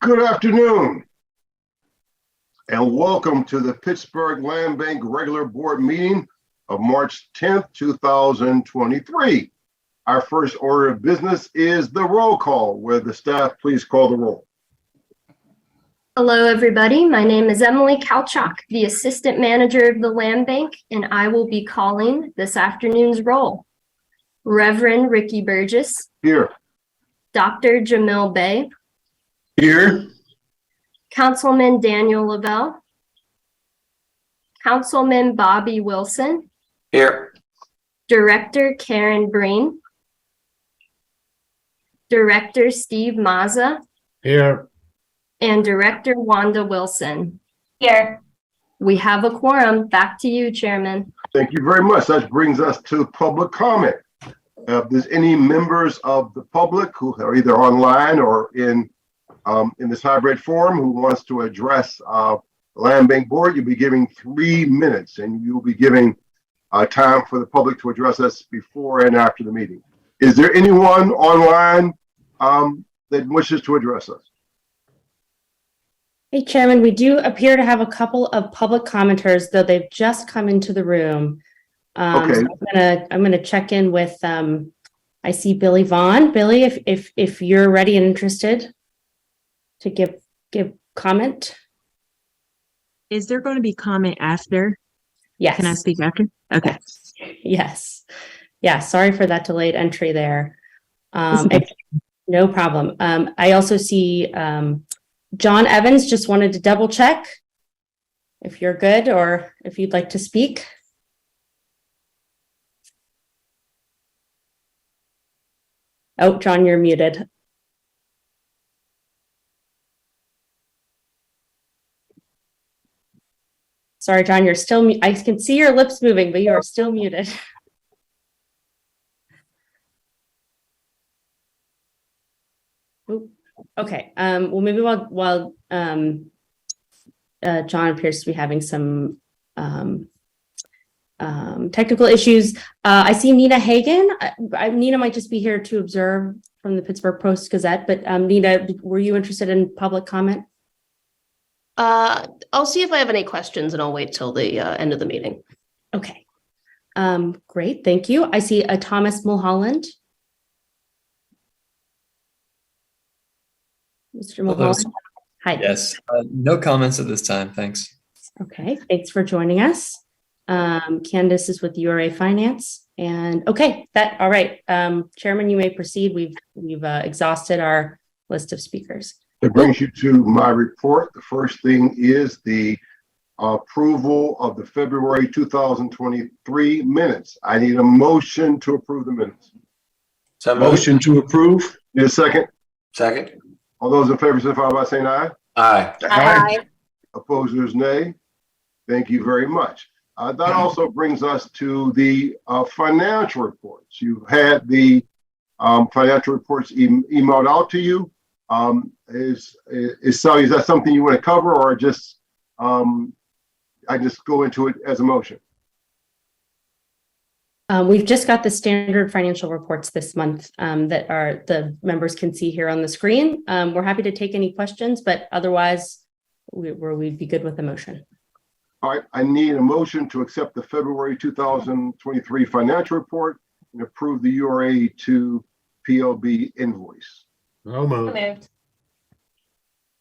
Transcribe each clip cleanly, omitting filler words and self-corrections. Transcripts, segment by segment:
Good afternoon, and welcome to the Pittsburgh Land Bank regular board meeting of March 10th, 2023. Our first order of business is the roll call. Will the staff please call the roll? Hello, everybody. My name is Emily Kalchak, the Assistant Manager of the Land Bank, and I will be calling this afternoon's roll. Reverend Ricky Burgess. Here. Dr. Jamil Bey. Here. Councilman Daniel Lavelle. Councilman Bobby Wilson. Here. Director Karen Breen. Director Steve Mazza. Here. And Director Wanda Wilson. Here. We have a quorum. Back to you, Chairman. Thank you very much. That brings us to public comment. If there's any members of the public who are either online or in this hybrid forum who wants to address the Land Bank Board, you'll be giving 3 minutes, and you'll be giving time for the public to address us before and after the meeting. Is there anyone online that wishes to address us? Hey, Chairman, we do appear to have a couple of public commenters, though they've just come into the room. Okay. So I'm gonna check in with I see Billy Vaughn. Billy, if you're ready and interested to give comment. Is there going to be comment after? Yes. Can I speak after? Okay. Yes. Yeah, sorry for that delayed entry there. No problem. I also see John Evans. Just wanted to double check if you're good or if you'd like to speak. Oh, John, you're muted. Sorry, John, you're still, I can see your lips moving, but you are still muted. Ooh, okay, well, maybe while John appears to be having some technical issues, I see Nina Hagan. Nina might just be here to observe from the Pittsburgh Post-Gazette, but Nina, were you interested in public comment? I'll see if I have any questions and I'll wait till the end of the meeting. Okay. Great, thank you. I see a Thomas Mulholland. Mr. Mulholland. Hi. Yes, no comments at this time. Thanks. Okay, thanks for joining us. Candace is with URA Finance. And okay, all right. Chairman, you may proceed. We've exhausted our list of speakers. It brings you to my report. The first thing is the approval of the February 2023 minutes. I need a motion to approve the minutes. So Motion to approve. Need a second? Second. All those in favor signify by saying aye. Aye. Aye. Opposers, nay. Thank you very much. That also brings us to the financial reports. You've had the financial reports emailed out to you. Is that something you want to cover, or just I just go into it as a motion? We've just got the standard financial reports this month that the members can see here on the screen. We're happy to take any questions, but otherwise we'd be good with the motion. All right, I need a motion to accept the February 2023 financial report and approve the URA to PLB invoice. So moved.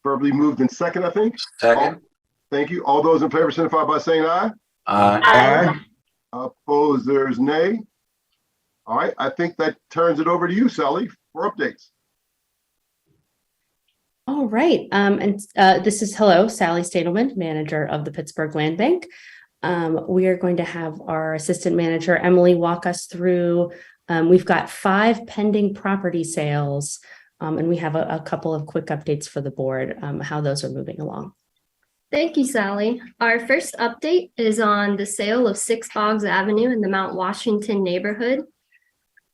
Verbally moved in second, I think. Second. Thank you. All those in favor signify by saying aye. Aye. Aye. Opposers, nay. All right, I think that turns it over to you, Sally, for updates. All right, this is Sally Stadelman, manager of the Pittsburgh Land Bank. We are going to have our assistant manager, Emily, walk us through. We've got 5 pending property sales, and we have a couple of quick updates for the board, how those are moving along. Thank you, Sally. Our first update is on the sale of 6 Boggs Avenue in the Mount Washington neighborhood.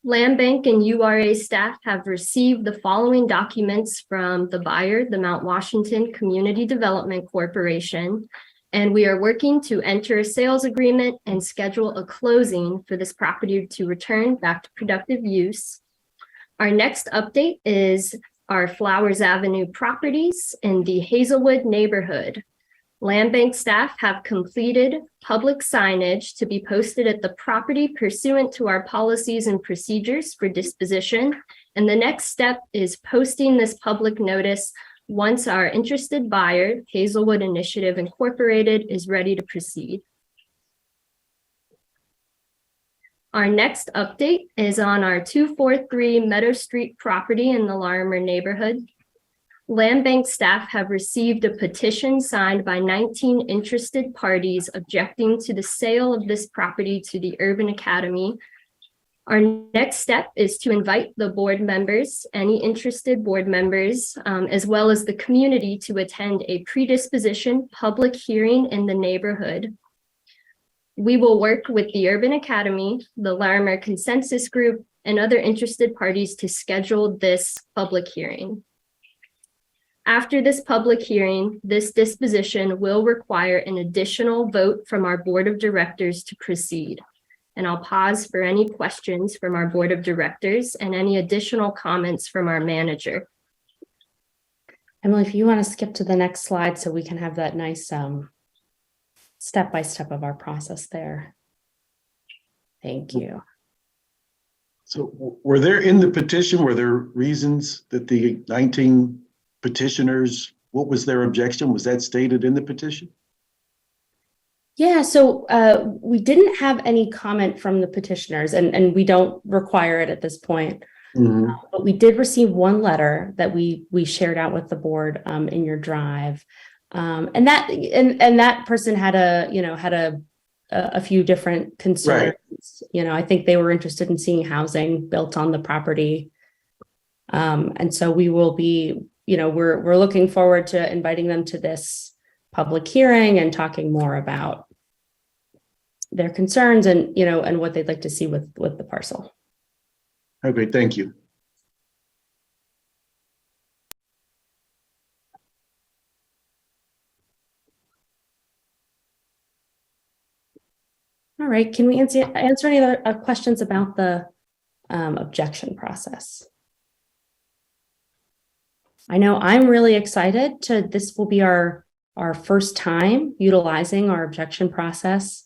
Land Bank and URA staff have received the following documents from the buyer, the Mount Washington Community Development Corporation, and we are working to enter a sales agreement and schedule a closing for this property to return back to productive use. Our next update is are Flowers Avenue properties in the Hazelwood neighborhood. Land bank staff have completed public signage to be posted at the property pursuant to our policies and procedures for disposition. And the next step is posting this public notice once our interested buyer, Hazelwood Initiative Incorporated, is ready to proceed. Our next update is on our 243 Meadow Street property in the Larimer neighborhood. Land bank staff have received a petition signed by 19 interested parties objecting to the sale of this property to the Urban Academy. Our next step is to invite the board members, any interested board members, as well as the community to attend a predisposition public hearing in the neighborhood. We will work with the Urban Academy, the Larimer Consensus Group, and other interested parties to schedule this public hearing. After this public hearing, this disposition will require an additional vote from our board of directors to proceed. And I'll pause for any questions from our board of directors and any additional comments from our manager. Emily, if you want to skip to the next slide so we can have that nice step-by-step of our process there. Thank you. So were there in the petition, were there reasons that the 19 petitioners, what was their objection? Was that stated in the petition? Yeah, so we didn't have any comment from the petitioners, and we don't require it at this point. Mhm. But we did receive one letter that we shared out with the board in your drive, and that person had a few different concerns. Right. I think they were interested in seeing housing built on the property, and so we will be. We're looking forward to inviting them to this public hearing and talking more about their concerns and what they'd like to see with the parcel. Okay, thank you. All right, can we answer any other questions about the objection process? I know I'm really excited this will be our first time utilizing our objection process.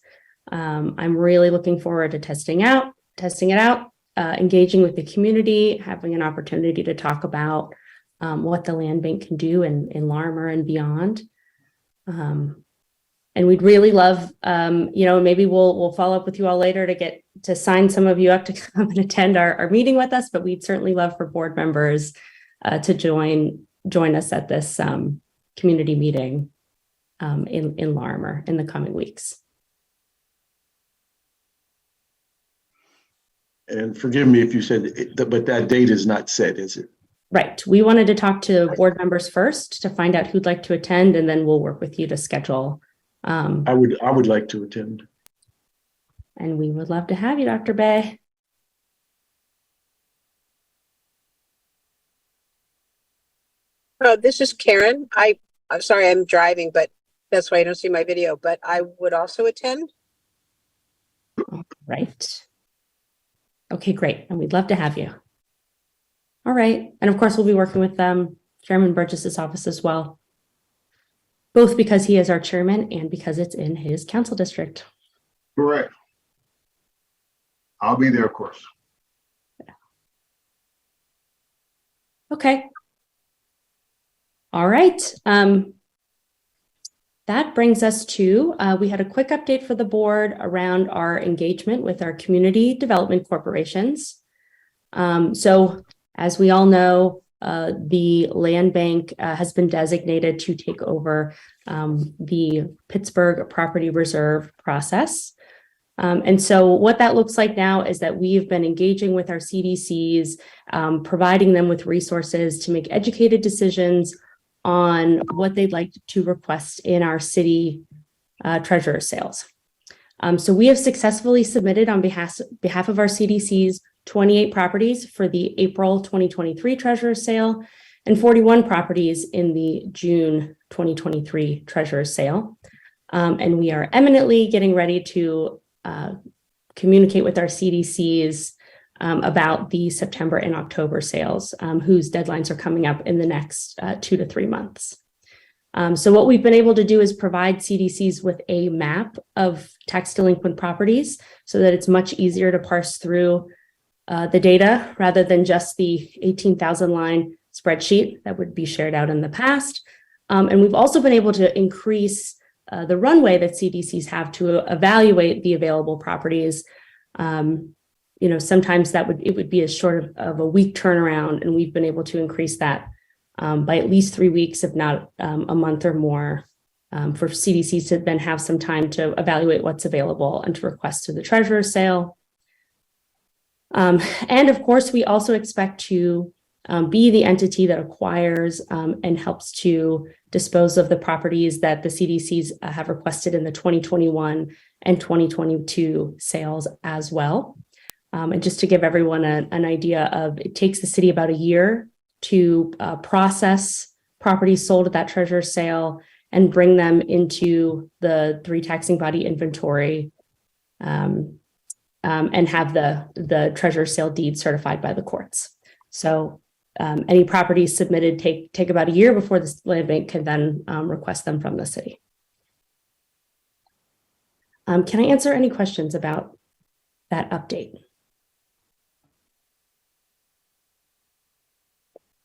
I'm really looking forward to testing it out, engaging with the community, having an opportunity to talk about what the land bank can do in Larimer and beyond. And we'd really love, maybe we'll follow up with you all later to get to sign some of you up to come and attend our meeting with us, but we'd certainly love for board members to join us at this community meeting in Larimer in the coming weeks. And forgive me if you said, but that date is not set, is it? Right. We wanted to talk to board members first to find out who'd like to attend, and then we'll work with you to schedule. I would like to attend. And we would love to have you, Dr. Bay. This is Karen. I'm sorry, I'm driving, but that's why I don't see my video, but I would also attend. Right. Okay, great. And we'd love to have you. All right. And of course, we'll be working with Chairman Burgess's office as well, both because he is our chairman and because it's in his council district. Correct. I'll be there, of course. Okay. All right. That brings us to, we had a quick update for the board around our engagement with our community development corporations. So as we all know, the land bank has been designated to take over the Pittsburgh Property Reserve process. And so what that looks like now is that we've been engaging with our CDCs, providing them with resources to make educated decisions on what they'd like to request in our city treasurer sales. So we have successfully submitted on behalf of our CDCs 28 properties for the April 2023 treasurer sale and 41 properties in the June 2023 treasurer sale. And we are eminently getting ready to communicate with our CDCs about the September and October sales, whose deadlines are coming up in the next 2 to 3 months. So what we've been able to do is provide CDCs with a map of tax delinquent properties so that it's much easier to parse through the data rather than just the 18,000 line spreadsheet that would be shared out in the past. And we've also been able to increase the runway that CDCs have to evaluate the available properties. Sometimes it would be as short of a week turnaround, and we've been able to increase that by at least 3 weeks, if not a month or more, for CDCs to then have some time to evaluate what's available and to request to the treasurer's sale. And of course, we also expect to be the entity that acquires and helps to dispose of the properties that the CDCs have requested in the 2021 and 2022 sales as well. And just to give everyone an idea of, it takes the city about a year to process properties sold at that treasurer's sale and bring them into the 3 taxing body inventory and have the treasurer's sale deed certified by the courts. So any properties submitted take about a year before the land bank can then request them from the city. Can I answer any questions about that update?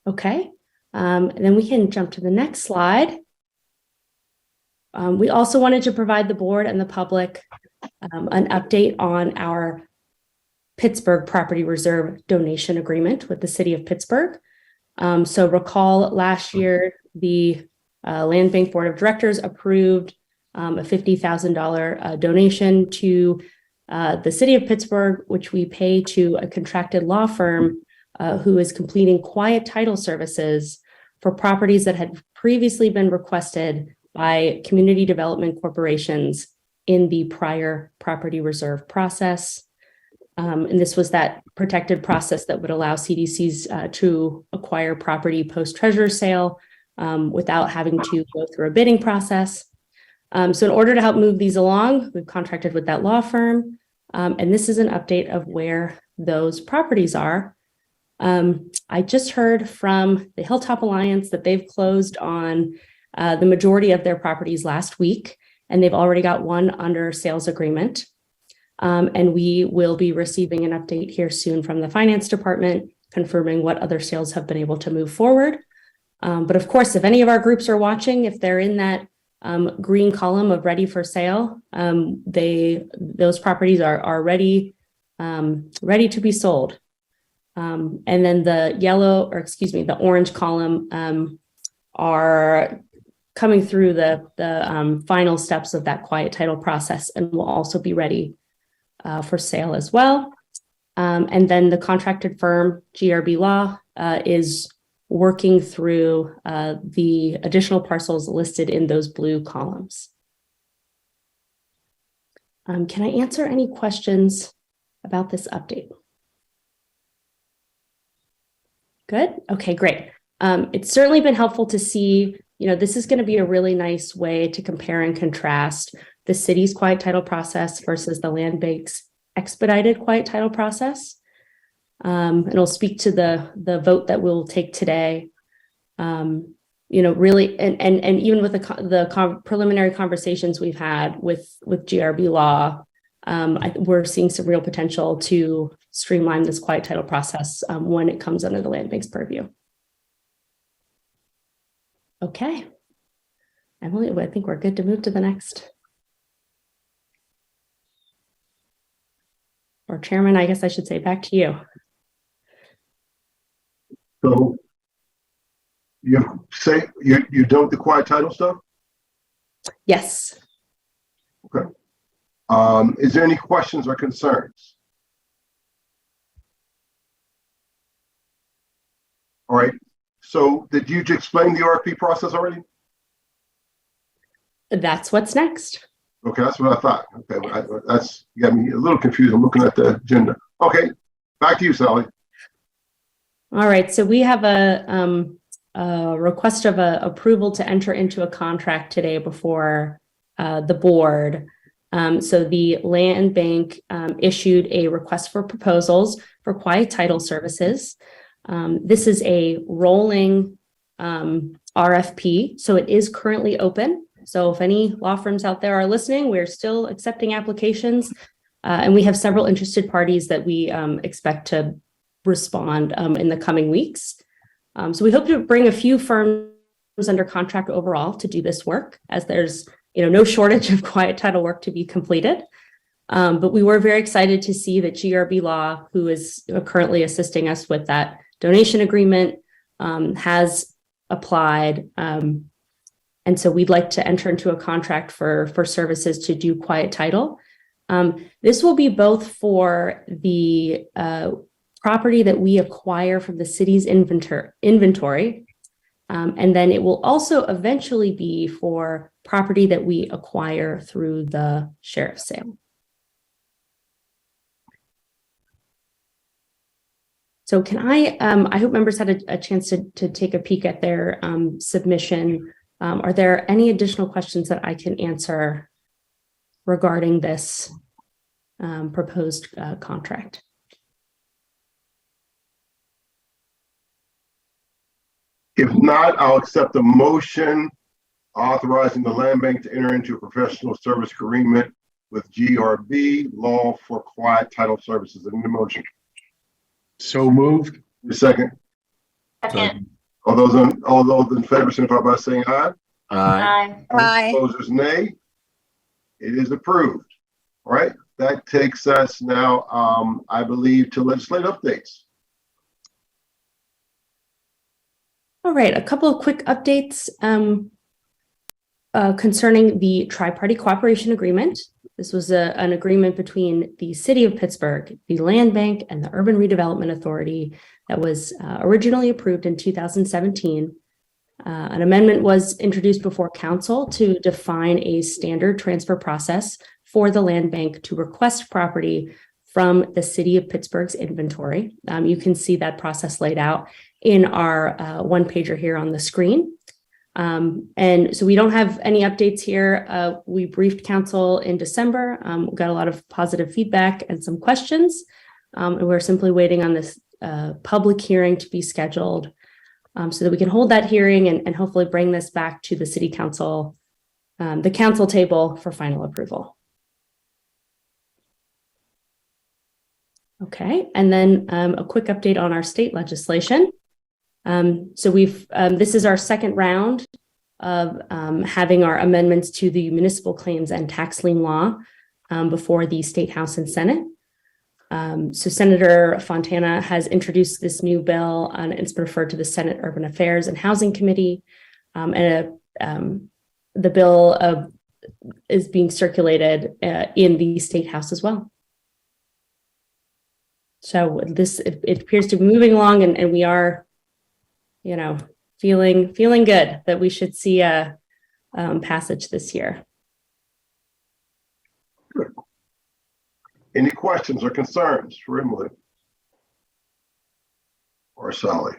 Okay, and then we can jump to the next slide. We also wanted to provide the board and the public an update on our Pittsburgh Property Reserve donation agreement with the city of Pittsburgh. So recall last year, the Land Bank Board of Directors approved a $50,000 donation to the city of Pittsburgh, which we pay to a contracted law firm who is completing quiet title services for properties that had previously been requested by community development corporations in the prior property reserve process. And this was that protected process that would allow CDCs to acquire property post-treasurer sale without having to go through a bidding process. So in order to help move these along, we've contracted with that law firm. And this is an update of where those properties are. I just heard from the Hilltop Alliance that they've closed on the majority of their properties last week, and they've already got one under sales agreement. And we will be receiving an update here soon from the finance department, confirming what other sales have been able to move forward. But of course, if any of our groups are watching, if they're in that green column of ready for sale, those properties are ready to be sold. And then the orange column are coming through the final steps of that quiet title process and will also be ready for sale as well. And then the contracted firm, GRB Law, is working through the additional parcels listed in those blue columns. Can I answer any questions about this update? Good. Okay, great. It's certainly been helpful to see, this is going to be a really nice way to compare and contrast the city's quiet title process versus the land bank's expedited quiet title process. It'll speak to the vote that we'll take today. Really, and even with the preliminary conversations we've had with GRB Law, we're seeing some real potential to streamline this quiet title process when it comes under the land bank's purview. Okay, Emily, I think we're good to move to the next. Or Chairman, I guess I should say, back to you. So you say you don't the quiet title stuff? Yes. Okay. Is there any questions or concerns? All right. So did you explain the RFP process already? That's what's next. Okay, that's what I thought. Okay, that's you got me a little confused. I'm looking at the agenda. Okay, back to you, Sally. All right. So we have a request of approval to enter into a contract today before the board So the land bank issued a request for proposals for quiet title services. This is a rolling RFP, so it is currently open. So if any law firms out there are listening, we're still accepting applications, and we have several interested parties that we expect to respond in the coming weeks. So we hope to bring a few firms under contract overall to do this work, as there's no shortage of quiet title work to be completed. But we were very excited to see that GRB Law, who is currently assisting us with that donation agreement, has applied. And so we'd like to enter into a contract for services to do quiet title. This will be both for the property that we acquire from the city's inventory. And then it will also eventually be for property that we acquire through the sheriff's sale. So can I hope members had a chance to take a peek at their submission. Are there any additional questions that I can answer regarding this proposed contract? If not, I'll accept the motion authorizing the land bank to enter into a professional service agreement with GRB Law for quiet title services. In the motion. So moved. The second. Second. All those in favor, signify by saying aye. Aye. Aye. Opposers, nay. It is approved. All right. That takes us now, I believe, to legislative updates. All right, a couple of quick updates concerning the tri-party cooperation agreement. This was an agreement between the city of Pittsburgh, the land bank, and the Urban Redevelopment Authority that was originally approved in 2017. An amendment was introduced before council to define a standard transfer process for the land bank to request property from the city of Pittsburgh's inventory. You can see that process laid out in our one pager here on the screen. And so we don't have any updates here. We briefed council in December. We got a lot of positive feedback and some questions. And we're simply waiting on this public hearing to be scheduled so that we can hold that hearing and hopefully bring this back to the city council, the council table for final approval. Okay, and then a quick update on our state legislation. So this is our second round of having our amendments to the municipal claims and tax lien law before the State House and Senate. So Senator Fontana has introduced this new bill and it's been referred to the Senate Urban Affairs and Housing Committee. And the bill is being circulated in the State House as well. So it appears to be moving along and we are, feeling good that we should see a passage this year. Good. Any questions or concerns for Emily or Sally?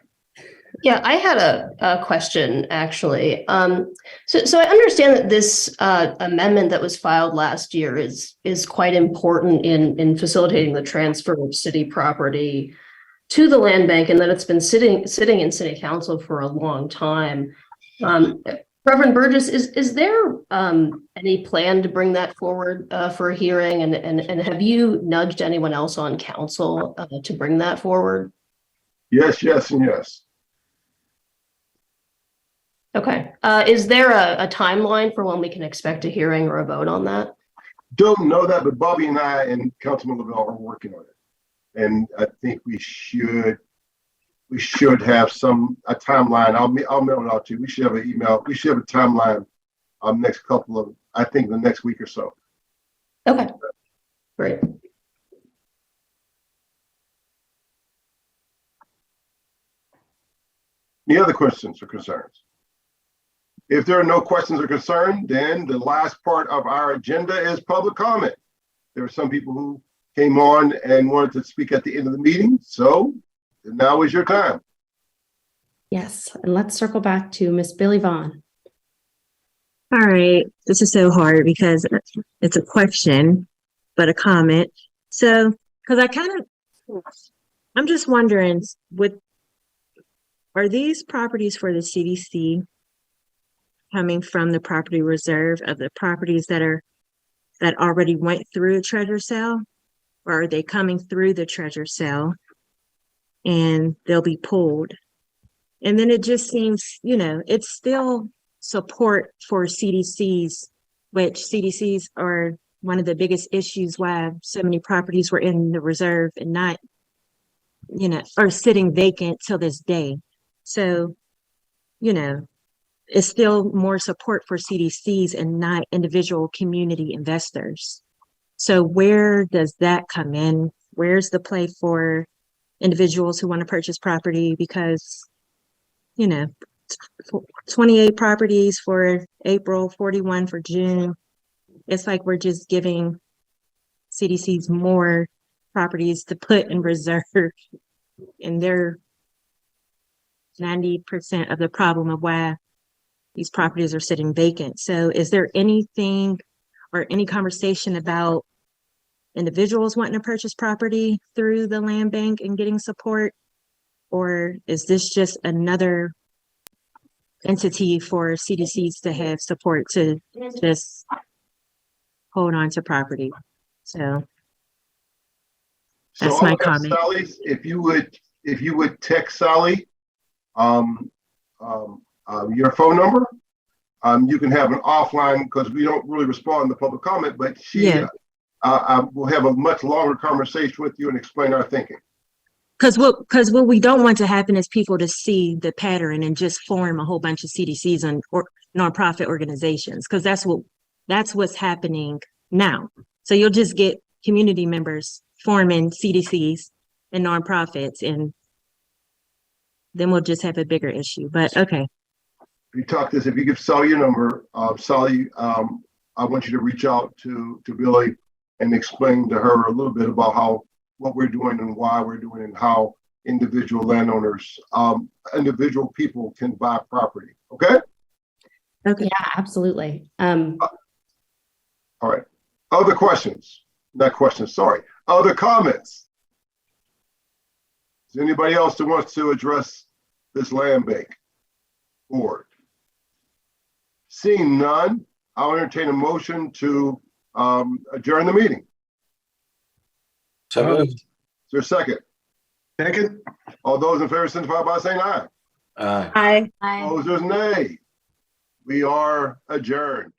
Yeah, I had a question actually. So I understand that this amendment that was filed last year is quite important in facilitating the transfer of city property to the land bank, and that it's been sitting in city council for a long time. Reverend Burgess, is there any plan to bring that forward for a hearing, and have you nudged anyone else on council to bring that forward? Yes, and yes. Okay. Is there a timeline for when we can expect a hearing or a vote on that? Don't know that, but Bobby and I and Councilman Lavelle are working on it. And I think we should have a timeline. I'll mail it out to you. We should have an email. We should have a timeline the next week or so. Okay. Great. Any other questions or concerns? If there are no questions or concerns, then the last part of our agenda is public comment. There are some people who came on and wanted to speak at the end of the meeting, so now is your time. Yes, and let's circle back to Miss Billy Vaughn. All right, this is so hard because it's a question, but a comment. So, because I'm just wondering, are these properties for the CDC coming from the property reserve of the properties that already went through a treasure sale? Or are they coming through the treasure sale and they'll be pulled? And then it just seems, it's still support for CDCs, which CDCs are one of the biggest issues why so many properties were in the reserve and not, are sitting vacant till this day. So, it's still more support for CDCs and not individual community investors. So where does that come in? Where's the play for individuals who want to purchase property? Because 28 properties for April, 41 for June. It's like we're just giving CDCs more properties to put in reserve, and they're 90% of the problem of why these properties are sitting vacant. So is there anything or any conversation about individuals wanting to purchase property through the land bank and getting support? Or is this just another entity for CDCs to have support to just hold on to property? So that's my comment. Sally, if you would text Sally, your phone number, you can have an offline, because we don't really respond to public comment, but she will have a much longer conversation with you and explain our thinking. Because what we don't want to happen is people to see the pattern and just form a whole bunch of CDCs or nonprofit organizations, because that's what's happening now. So you'll just get community members forming CDCs and nonprofits, and then we'll just have a bigger issue. But okay. If you give Sally your number, Sally, I want you to reach out to Billy and explain to her a little bit about what we're doing and why we're doing, and how individual landowners, individual people can buy property. Okay? Okay. Yeah, absolutely. All right. Other questions? Not questions, sorry. Other comments? Is there anybody else that wants to address this land bank board? Seeing none, I'll entertain a motion to adjourn the meeting. So moved. Is there a second? Second? All those in favor signify by saying aye. Aye. Opposers, nay. We are adjourned.